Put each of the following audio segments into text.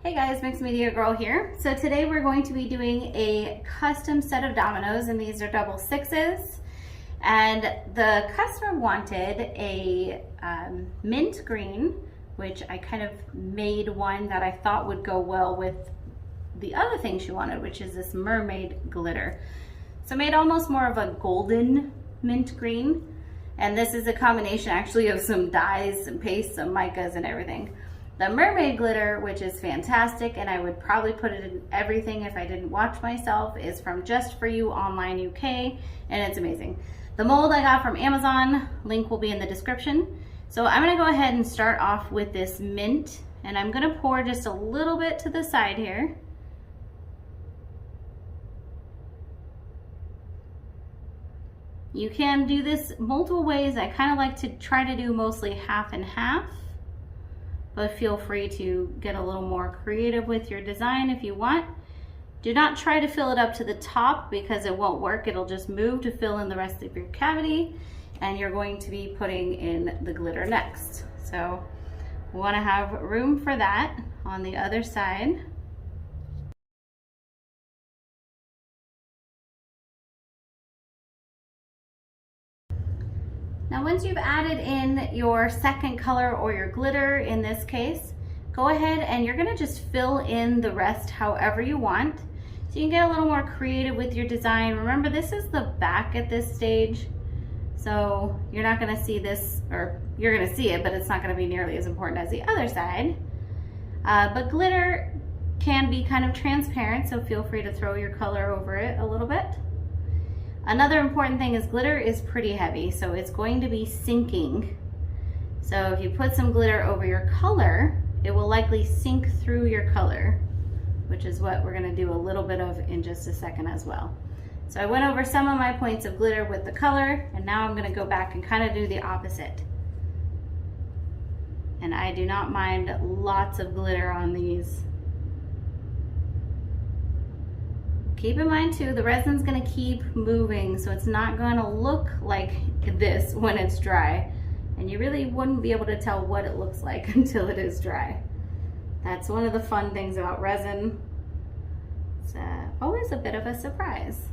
Hey guys, Mixed Media Girl here. So today we're going to be doing a custom set of dominoes, and these are double sixes. And the customer wanted a mint green, which I kind of made one that I thought would go well with the other thing she wanted, which is this mermaid glitter. So I made almost more of a golden mint green. And this is a combination actually of some dyes, some paste, some micas and everything. The mermaid glitter, which is fantastic, and I would probably put it in everything if I didn't watch myself, is from Just For You Online UK, and it's amazing. The mold I got from Amazon, link will be in the description. So I'm gonna go ahead and start off with this mint, and I'm gonna pour just a little bit to the side here. You can do this multiple ways. I kind of like to try to do mostly half and half, but feel free to get a little more creative with your design if you want. Do not try to fill it up to the top because it won't work. It'll just move to fill in the rest of your cavity, and you're going to be putting in the glitter next. So we want to have room for that on the other side. Now once you've added in your second color or your glitter in this case, go ahead and you're gonna just fill in the rest however you want. So you can get a little more creative with your design. Remember, this is the back at this stage, so you're not gonna see this, or you're gonna see it, but it's not gonna be nearly as important as the other side. But glitter can be kind of transparent, so feel free to throw your color over it a little bit. Another important thing is glitter is pretty heavy, so it's going to be sinking. So if you put some glitter over your color, it will likely sink through your color, which is what we're gonna do a little bit of in just a second as well. So I went over some of my points of glitter with the color, and now I'm gonna go back and kind of do the opposite. And I do not mind lots of glitter on these. Keep in mind too, the resin's gonna keep moving, so it's not gonna look like this when it's dry. And you really wouldn't be able to tell what it looks like until it is dry. That's one of the fun things about resin. It's always a bit of a surprise.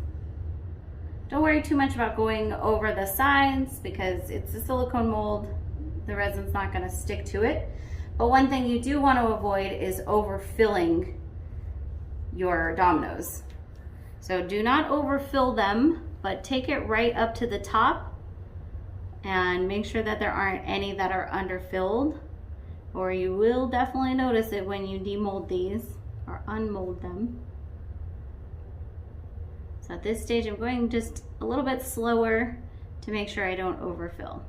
Don't worry too much about going over the sides because it's a silicone mold. The resin's not gonna stick to it. But one thing you do wanna avoid is overfilling your dominoes. So do not overfill them, but take it right up to the top and make sure that there aren't any that are underfilled, or you will definitely notice it when you demold these or unmold them. So at this stage, I'm going just a little bit slower to make sure I don't overfill.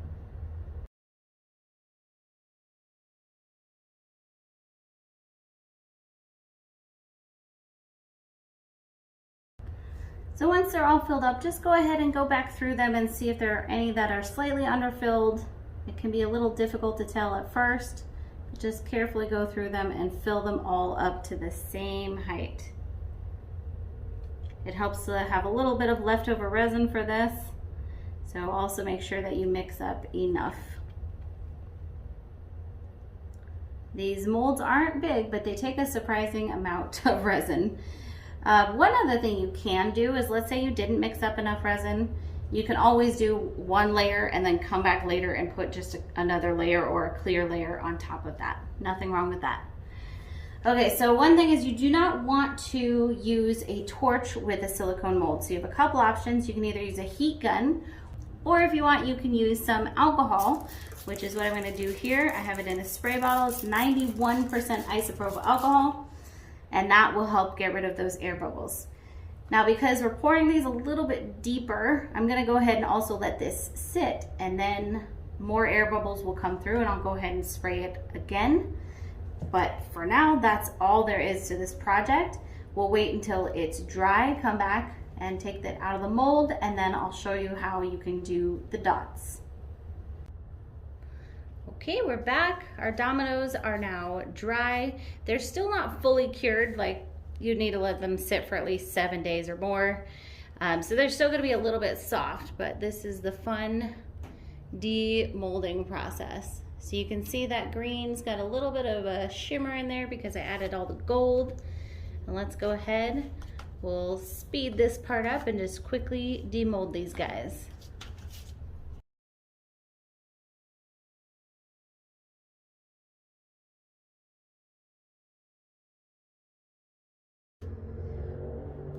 So once they're all filled up, just go ahead and go back through them and see if there are any that are slightly underfilled. It can be a little difficult to tell at first, but just carefully go through them and fill them all up to the same height. It helps to have a little bit of leftover resin for this, so also make sure that you mix up enough. These molds aren't big, but they take a surprising amount of resin. One other thing you can do is, let's say you didn't mix up enough resin, you can always do one layer and then come back later and put just another layer or a clear layer on top of that. Nothing wrong with that. Okay, so one thing is you do not want to use a torch with a silicone mold. So you have a couple options. You can either use a heat gun, or if you want, you can use some alcohol, which is what I'm gonna do here. I have it in a spray bottle. It's 91% isopropyl alcohol, and that will help get rid of those air bubbles. Now, because we're pouring these a little bit deeper, I'm gonna go ahead and also let this sit, and then more air bubbles will come through, and I'll go ahead and spray it again. But for now, that's all there is to this project. We'll wait until it's dry, come back and take that out of the mold, and then I'll show you how you can do the dots. Okay, we're back. Our dominoes are now dry. They're still not fully cured, like you need to let them sit for at least 7 days or more. So they're still gonna be a little bit soft, but this is the fun demolding process. So you can see that green's got a little bit of a shimmer in there because I added all the gold. And let's go ahead, we'll speed this part up and just quickly demold these guys.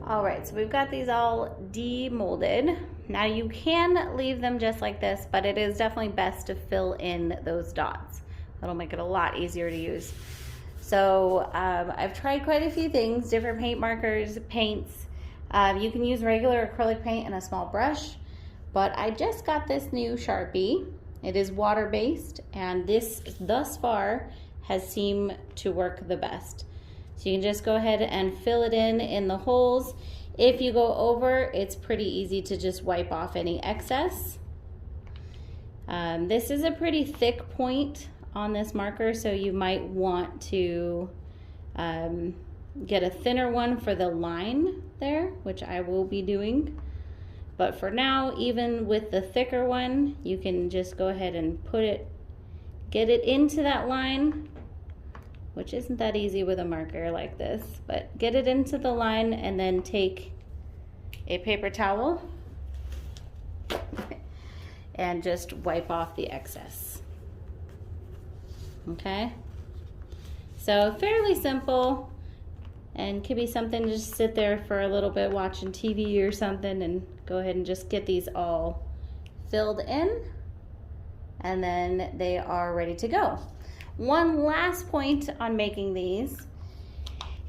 All right, so we've got these all demolded. Now you can leave them just like this, but it is definitely best to fill in those dots. That'll make it a lot easier to use. So I've tried quite a few things, different paint markers, paints. You can use regular acrylic paint and a small brush, but I just got this new Sharpie. It is water-based, and this thus far has seemed to work the best. So you can just go ahead and fill it in the holes. If you go over, it's pretty easy to just wipe off any excess. This is a pretty thick point on this marker, so you might want to get a thinner one for the line there, which I will be doing. But for now, even with the thicker one, you can just go ahead and get it into that line, which isn't that easy with a marker like this, but get it into the line and then take a paper towel and just wipe off the excess. Okay, so fairly simple, and could be something to just sit there for a little bit watching TV or something, and go ahead and just get these all filled in, and then they are ready to go. One last point on making these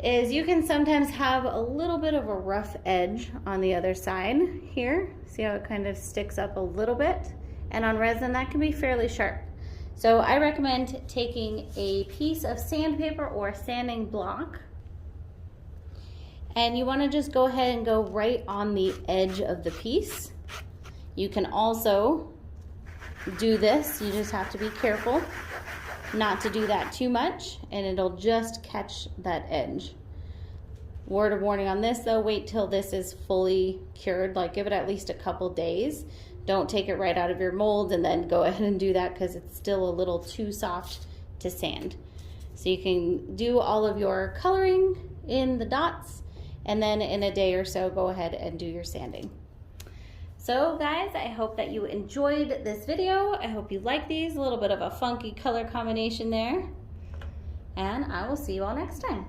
is you can sometimes have a little bit of a rough edge on the other side here. See how it kind of sticks up a little bit? And on resin, that can be fairly sharp. So I recommend taking a piece of sandpaper or a sanding block, and you want to just go ahead and go right on the edge of the piece. You can also do this, you just have to be careful not to do that too much, and it'll just catch that edge. Word of warning on this though, wait till this is fully cured, like give it at least a couple days. Don't take it right out of your mold and then go ahead and do that, because it's still a little too soft to sand. So you can do all of your coloring in the dots, and then in a day or so go ahead and do your sanding. So guys, I hope that you enjoyed this video. I hope you like these, a little bit of a funky color combination there. And I will see you all next time.